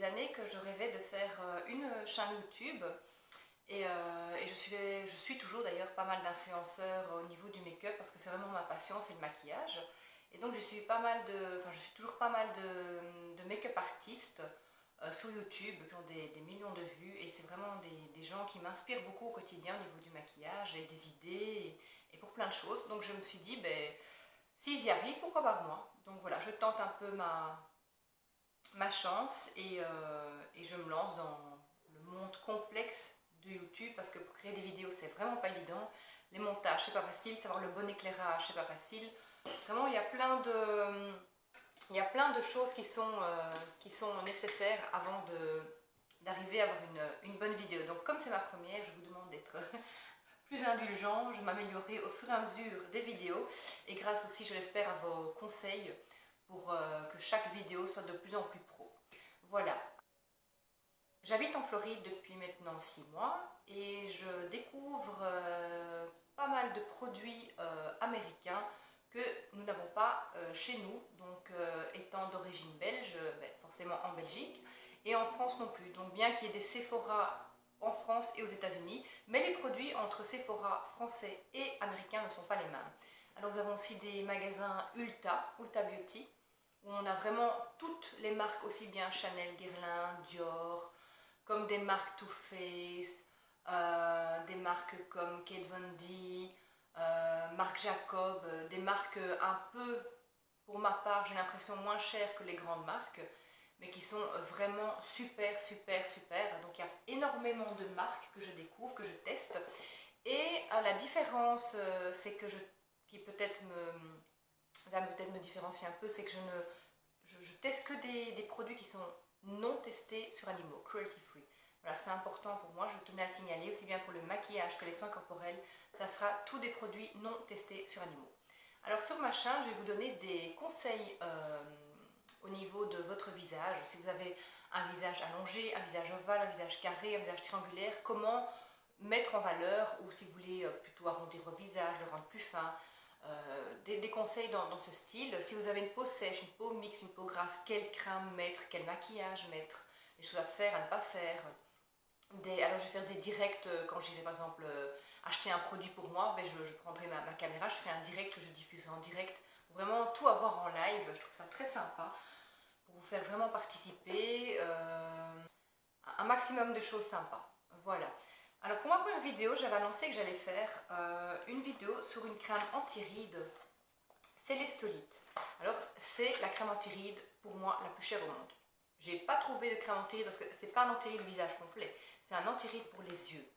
années que je rêvais de faire une chaîne YouTube et je suis toujours d'ailleurs pas mal d'influenceurs au niveau du make-up parce que c'est vraiment ma passion, c'est le maquillage. Et donc je suis je suis toujours pas mal de make-up artistes sur YouTube qui ont des millions de vues et c'est vraiment des gens qui m'inspirent beaucoup au quotidien au niveau du maquillage et des idées et pour plein de choses. Donc je me suis dit, ben, s'ils y arrivent, pourquoi pas moi? Donc voilà, je tente un peu ma chance et je me lance dans le monde complexe de YouTube parce que pour créer des vidéos c'est vraiment pas évident. Les montages c'est pas facile, savoir le bon éclairage c'est pas facile. Vraiment il y a plein de choses qui sont nécessaires avant d'arriver à avoir une bonne vidéo. Donc comme c'est ma première, je vous demande d'être plus indulgent, je m'améliorerai au fur et à mesure des vidéos et grâce aussi je l'espère à vos conseils pour que chaque vidéo soit de plus en plus pro. Voilà. J'habite en Floride depuis maintenant 6 mois et je découvre pas mal de produits américains que nous n'avons pas chez nous, donc étant d'origine belge, ben, forcément en Belgique, et en France non plus. Donc bien qu'il y ait des Sephora en France et aux États-Unis, mais les produits entre Sephora français et américains ne sont pas les mêmes. Alors nous avons aussi des magasins Ulta Beauty, où on a vraiment toutes les marques, aussi bien Chanel, Guerlain, Dior, comme des marques Too Faced, des marques comme Kate Von D, Marc Jacob, des marques un peu, pour ma part, j'ai l'impression moins chères que les grandes marques, mais qui sont vraiment super. Donc il y a énormément de marques que je découvre, que je teste, et la différence, c'est que qui peut-être va peut-être me différencier un peu, c'est que je teste que des produits qui sont non testés sur animaux, cruelty free. Voilà, c'est important pour moi, je tenais à signaler, aussi bien pour le maquillage que les soins corporels, ça sera tous des produits non testés sur animaux. Alors sur ma chaîne, je vais vous donner des conseils au niveau de votre visage. Si vous avez un visage allongé, un visage ovale, un visage carré, un visage triangulaire, comment mettre en valeur, ou si vous voulez plutôt arrondir votre visage, le rendre plus fin, des conseils dans ce style. Si vous avez une peau sèche, une peau mixte, une peau grasse, quelle crème mettre, quel maquillage mettre, les choses à faire, à ne pas faire. Alors je vais faire des directs quand j'irai par exemple acheter un produit pour moi, ben je prendrai ma caméra, je ferai un direct que je diffuserai en direct pour vraiment tout avoir en live. Je trouve ça très sympa pour vous faire vraiment participer, un maximum de choses sympas. Voilà. Alors pour ma première vidéo, j'avais annoncé que j'allais faire une vidéo sur une crème anti-rides, Célestolite. Alors c'est la crème anti-rides pour moi la plus chère au monde. J'ai pas trouvé de crème anti-rides parce que c'est pas un anti-rides visage complet, c'est un anti-rides pour les yeux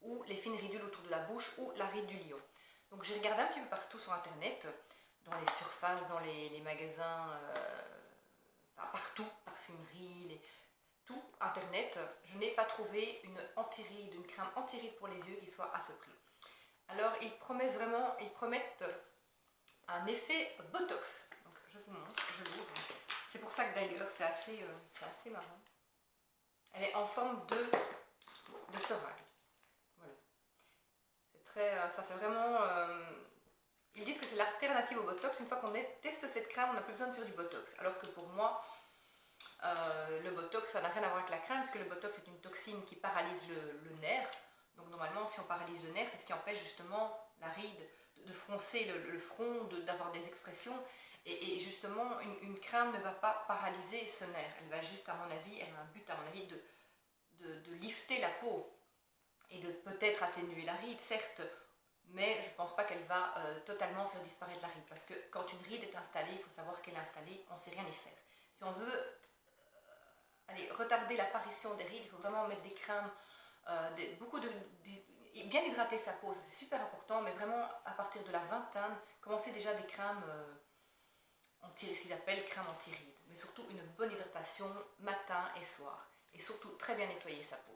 ou les fines ridules autour de la bouche ou la ride du lion. Donc j'ai regardé un petit peu partout sur internet, dans les surfaces, dans les magasins, enfin, partout, parfumerie, tout internet, je n'ai pas trouvé une crème anti-rides pour les yeux qui soit à ce prix. Alors ils promettent un effet Botox. Donc je vous montre, je l'ouvre. C'est pour ça que d'ailleurs c'est assez marrant. Elle est en forme de seringue. Voilà. C'est très, ça fait vraiment. Ils disent que c'est l'alternative au Botox. Une fois qu'on teste cette crème, on n'a plus besoin de faire du Botox. Alors que pour moi, le Botox, ça n'a rien à voir avec la crème, parce que le Botox est une toxine qui paralyse le nerf. Donc normalement, si on paralyse le nerf, c'est ce qui empêche justement la ride de froncer le front, d'avoir des expressions. Et justement, une crème ne va pas paralyser ce nerf. Elle va juste, à mon avis, elle a un but, à mon avis, de lifter la peau et de peut-être atténuer la ride, certes, mais je ne pense pas qu'elle va totalement faire disparaître la ride. Parce que quand une ride est installée, il faut savoir qu'elle est installée, on ne sait rien y faire. Si on veut retarder l'apparition des rides, il faut vraiment mettre des crèmes, bien hydrater sa peau, c'est super important, mais vraiment à partir de la vingtaine, commencer déjà des crèmes ce qu'ils appellent crème anti-rides, mais surtout une bonne hydratation matin et soir, et surtout très bien nettoyer sa peau.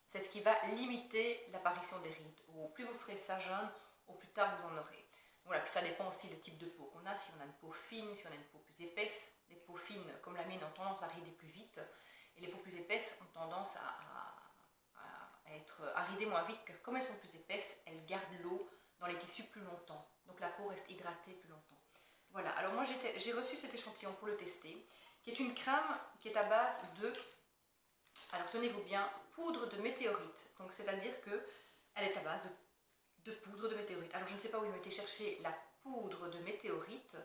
C'est ce qui va limiter l'apparition des rides. Au plus vous ferez ça jeune, au plus tard vous en aurez. Voilà, puis ça dépend aussi du type de peau qu'on a, si on a une peau fine, si on a une peau plus épaisse. Les peaux fines, comme la mienne, ont tendance à rider plus vite, et les peaux plus épaisses ont tendance à rider moins vite, car comme elles sont plus épaisses, elles gardent l'eau dans les tissus plus longtemps. Donc la peau reste hydratée plus longtemps. Voilà, alors moi j'ai reçu cet échantillon pour le tester, qui est une crème qui est à base de Alors tenez-vous bien, poudre de météorite. Donc c'est-à-dire que elle est à base de poudre de météorite. Alors je ne sais pas où ils ont été chercher la poudre de météorite,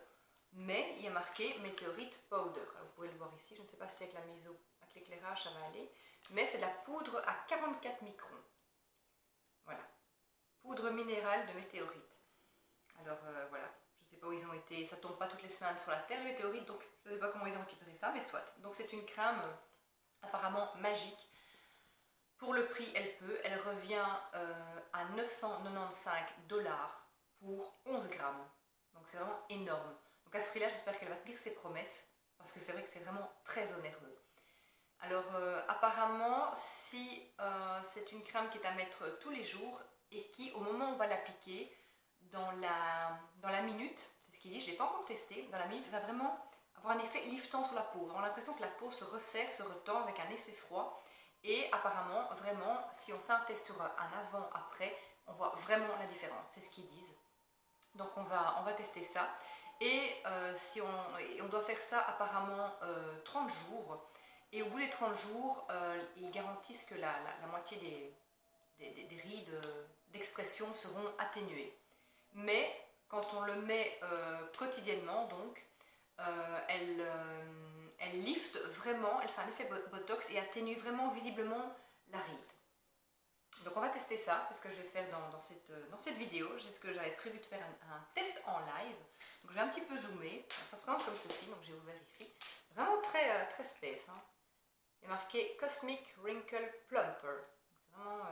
mais il y a marqué météorite powder. Alors vous pouvez le voir ici, je ne sais pas si avec la mise avec l'éclairage ça va aller, mais c'est de la poudre à 44 microns. Voilà, poudre minérale de météorite. Alors voilà, je ne sais pas où ils ont été, ça tombe pas toutes les semaines sur la terre les météorites, donc je ne sais pas comment ils ont récupéré ça, mais soit. Donc c'est une crème apparemment magique. Pour le prix, elle revient à 995 $ pour 11 grammes. Donc c'est vraiment énorme. Donc à ce prix-là, j'espère qu'elle va tenir ses promesses, parce que c'est vrai que c'est vraiment très onéreux. Alors apparemment, si c'est une crème qui est à mettre tous les jours et qui, au moment où on va l'appliquer, dans la minute, c'est ce qu'il dit, je ne l'ai pas encore testé, dans la minute, va vraiment avoir un effet liftant sur la peau. On a l'impression que la peau se resserre, se retend avec un effet froid. Et apparemment, vraiment, si on fait un test sur un avant-après, on voit vraiment la différence, c'est ce qu'ils disent. Donc on va tester ça. Et on doit faire ça apparemment 30 jours. Et au bout des 30 jours, ils garantissent que la moitié des rides d'expression seront atténuées. Mais quand on le met quotidiennement, donc, elle lifte vraiment, elle fait un effet botox et atténue vraiment visiblement la ride. Donc on va tester ça, c'est ce que je vais faire dans cette vidéo. C'est ce que j'avais prévu de faire un test en live. Donc je vais un petit peu zoomer, donc ça se présente comme ceci, donc j'ai ouvert ici. Vraiment très space. Hein. Il y a marqué Cosmic Wrinkle Plumper. C'est vraiment...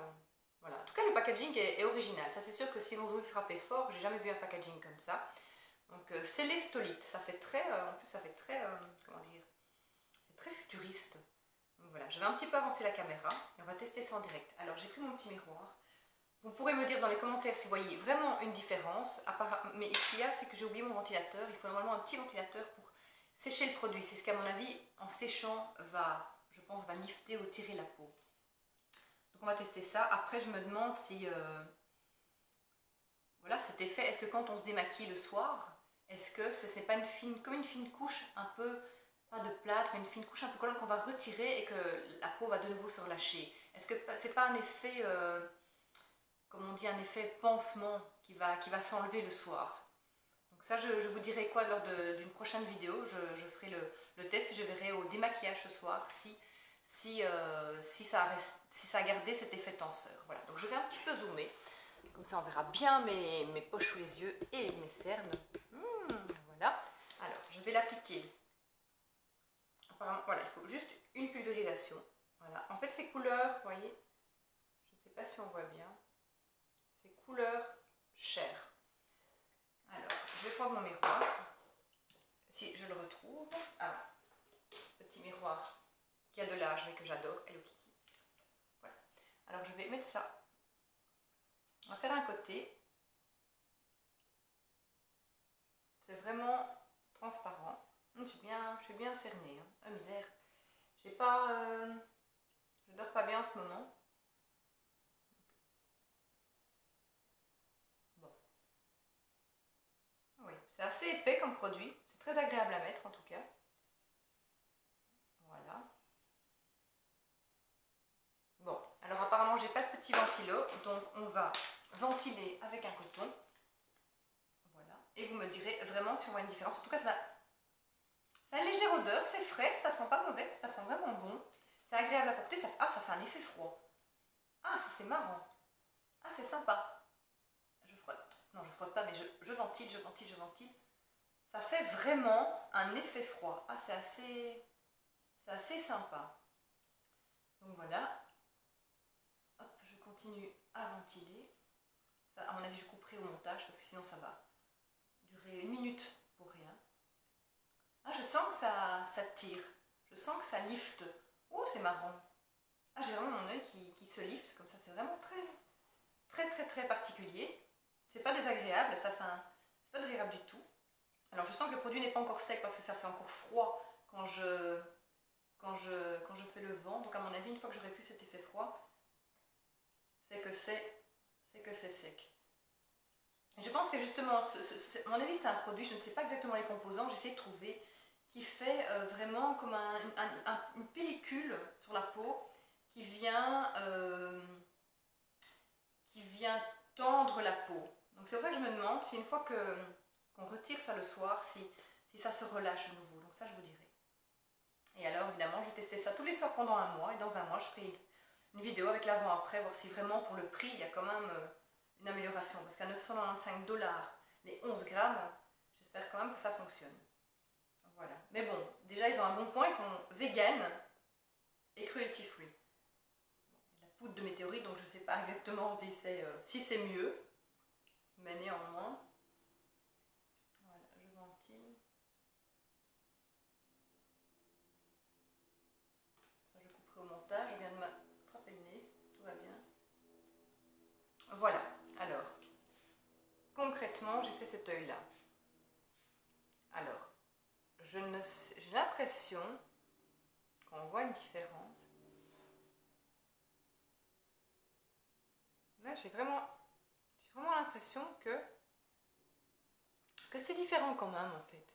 voilà. En tout cas le packaging est original, ça c'est sûr que si vous frappez fort, j'ai jamais vu un packaging comme ça. Donc célestolite, ça fait très, en plus ça fait très, comment dire, très futuriste. Donc voilà, je vais un petit peu avancer la caméra et on va tester ça en direct. Alors j'ai pris mon petit miroir. Vous pourrez me dire dans les commentaires si vous voyez vraiment une différence. Mais ce qu'il y a, c'est que j'ai oublié mon ventilateur. Il faut normalement un petit ventilateur pour sécher le produit. C'est ce qu'à mon avis, en séchant, je pense, va lifter ou tirer la peau. Donc on va tester ça. Après, je me demande si... voilà, cet effet, est-ce que quand on se démaquille le soir, est-ce que ce n'est pas comme une fine couche un peu, pas de plâtre, mais une fine couche un peu collante qu'on va retirer et que la peau va de nouveau se relâcher? Est-ce que c'est pas un effet, comme on dit, un effet pansement qui va s'enlever le soir? Donc ça, je vous dirai quoi lors d'une prochaine vidéo. Je ferai le test et je verrai au démaquillage ce soir si ça a gardé cet effet tenseur. Voilà, donc je vais un petit peu zoomer. Comme ça, on verra bien mes poches sous les yeux et mes cernes. Voilà. Alors, je vais l'appliquer. Voilà, il faut juste une pulvérisation. Voilà. En fait, ces couleurs, vous voyez, je ne sais pas si on voit bien, ces couleurs chair. Alors, je vais prendre mon miroir. Si je le retrouve. Ah, petit miroir qui a de l'âge, mais que j'adore, Hello Kitty. Voilà. Alors, je vais mettre ça. On va faire un côté. C'est vraiment transparent. Je suis bien cernée. Hein. Ah misère. Je dors pas bien en ce moment. Bon. Oui, c'est assez épais comme produit. C'est très agréable à mettre en tout cas. Voilà. Bon, alors apparemment j'ai pas de petit ventilo, donc on va ventiler avec un coton. Voilà. Et vous me direz vraiment si on voit une différence. En tout cas, ça a une légère odeur, c'est frais, ça sent pas mauvais, ça sent vraiment bon. C'est agréable à porter, ça fait un effet froid. Ah, ça c'est marrant. Ah, c'est sympa. Je frotte. Non, je frotte pas, mais je ventile. Ça fait vraiment un effet froid. Ah, c'est assez sympa. Donc voilà. Hop, je continue à ventiler. Ça, à mon avis, je couperai au montage parce que sinon ça va durer 1 minute pour rien. Ah, je sens que ça tire. Je sens que ça lifte. Oh, c'est marrant. Ah, j'ai vraiment mon œil qui se lifte comme ça. C'est vraiment très particulier. C'est pas désagréable. C'est pas désagréable du tout. Alors, je sens que le produit n'est pas encore sec parce que ça fait encore froid quand je fais le vent. Donc, à mon avis, une fois que j'aurai plus cet effet froid, c'est que c'est sec. Et je pense que justement, à mon avis, c'est un produit, je ne sais pas exactement les composants, j'essaie de trouver, qui fait vraiment comme une pellicule sur la peau si ça se relâche de nouveau. Donc ça, je vous dirai. Et alors, évidemment, je vais tester ça tous les soirs pendant un mois. Et dans un mois, je ferai une vidéo avec l'avant-après, voir si vraiment pour le prix, il y a quand même une amélioration. Parce qu'à 995 $, les 11 grammes, j'espère quand même que ça fonctionne. Voilà. Mais bon, déjà, ils ont un bon point. Ils sont vegan et cruelty free. La poudre de météorite, donc je ne sais pas exactement si c'est mieux. Mais néanmoins, voilà, je ventile. Ça, je couperai au montage. Je viens de me frapper le nez. Tout va bien. Voilà. Alors, concrètement, j'ai fait cet œil-là. Alors, j'ai l'impression qu'on voit une différence. Là, j'ai vraiment l'impression que c'est différent quand même, en fait.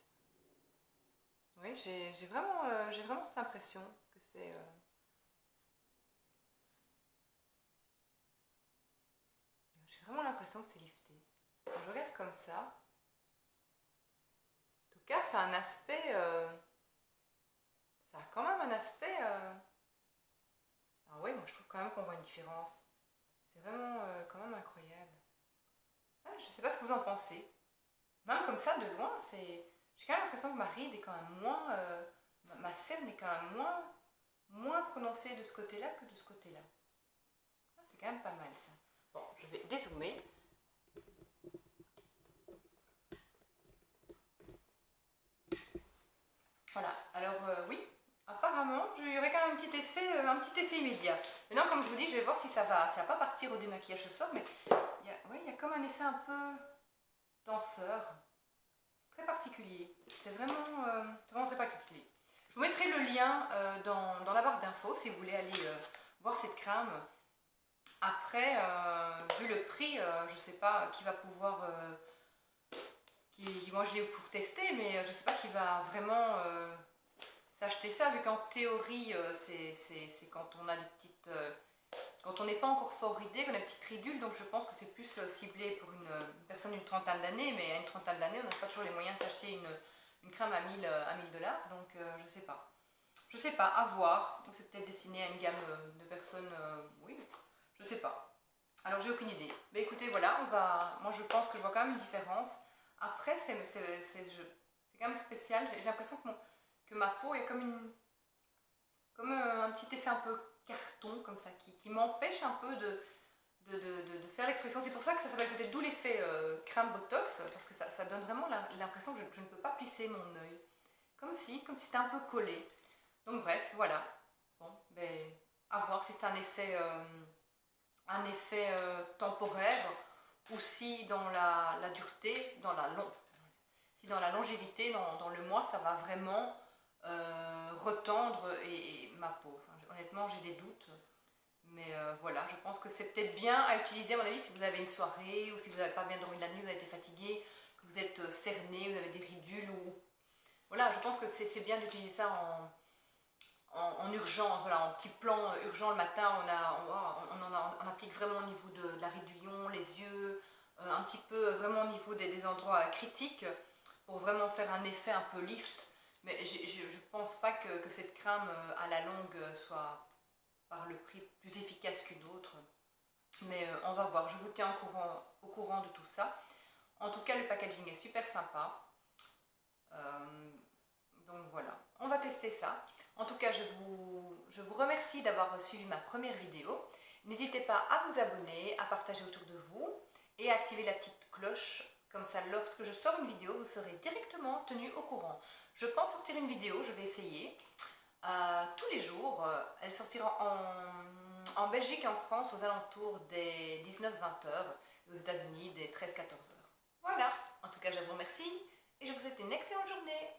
Oui, j'ai vraiment cette impression que c'est... J'ai vraiment l'impression que c'est lifté. Quand je regarde comme ça, en tout cas, ça a un aspect... ça a quand même un aspect... Ah oui, moi je trouve quand même qu'on voit une différence. C'est vraiment quand même incroyable. Ouais, je sais pas ce que vous en pensez. Même comme ça, de loin, j'ai quand même l'impression que ma ride est quand même moins... ma cerne est quand même moins prononcée de ce côté-là que de ce côté-là. Ah, c'est quand même pas mal ça. Bon, je vais dézoomer. Voilà, alors oui, apparemment, il y aurait quand même un petit effet immédiat. Maintenant, comme je vous dis, je vais voir si ça va pas partir au démaquillage ce soir, mais il y a comme un effet un peu tenseur. C'est très particulier. C'est vraiment très particulier. Je vous mettrai le lien dans la barre d'infos si vous voulez aller voir cette crème. Après, vu le prix, je ne sais pas qui va pouvoir... moi je l'ai pour tester, mais je ne sais pas qui va vraiment s'acheter ça, vu qu'en théorie, c'est quand on a des petites... quand on n'est pas encore fort ridé, qu'on a des petites ridules, donc je pense que c'est plus ciblé pour une personne d'une trentaine d'années, mais à une trentaine d'années, on n'a pas toujours les moyens de s'acheter une crème à 1000 $, donc je sais pas. Je sais pas, à voir. Donc c'est peut-être destiné à une gamme de personnes, oui, je sais pas. Alors j'ai aucune idée. Mais écoutez, voilà, moi je pense que je vois quand même une différence. Après, c'est quand même spécial. J'ai l'impression que ma peau est comme un petit effet un peu carton, comme ça, qui m'empêche un peu de faire l'expression. C'est pour ça que ça s'appelle peut-être d'où l'effet crème botox, parce que ça donne vraiment l'impression que je ne peux pas plisser mon œil. Comme si c'était un peu collé. Donc bref, voilà. Bon, ben, à voir si c'est un effet temporaire ou si dans la dureté, si dans la longévité, dans le mois, ça va vraiment retendre et ma peau. Enfin, honnêtement, j'ai des doutes. Mais voilà, je pense que c'est peut-être bien à utiliser, à mon avis, si vous avez une soirée ou si vous n'avez pas bien dormi la nuit, vous avez été fatigué, que vous êtes cerné, vous avez des ridules ou... Voilà, je pense que c'est bien d'utiliser ça en urgence, voilà, en petit plan urgent le matin, on applique vraiment au niveau de la ride du lion, les yeux, un petit peu vraiment au niveau des endroits critiques pour vraiment faire un effet un peu lift. Mais je ne pense pas que cette crème à la longue soit par le prix plus efficace qu'une autre. Mais on va voir, je vous tiens au courant de tout ça. En tout cas, le packaging est super sympa. Donc voilà, on va tester ça. En tout cas, je vous remercie d'avoir suivi ma première vidéo. N'hésitez pas à vous abonner, à partager autour de vous et à activer la petite cloche. Comme ça, lorsque je sors une vidéo, vous serez directement tenu au courant. Je pense sortir une vidéo, je vais essayer, tous les jours. Elle sortira en Belgique et en France aux alentours des 19-20 heures, aux États-Unis des 13-14 heures. Voilà, en tout cas, je vous remercie et je vous souhaite une excellente journée.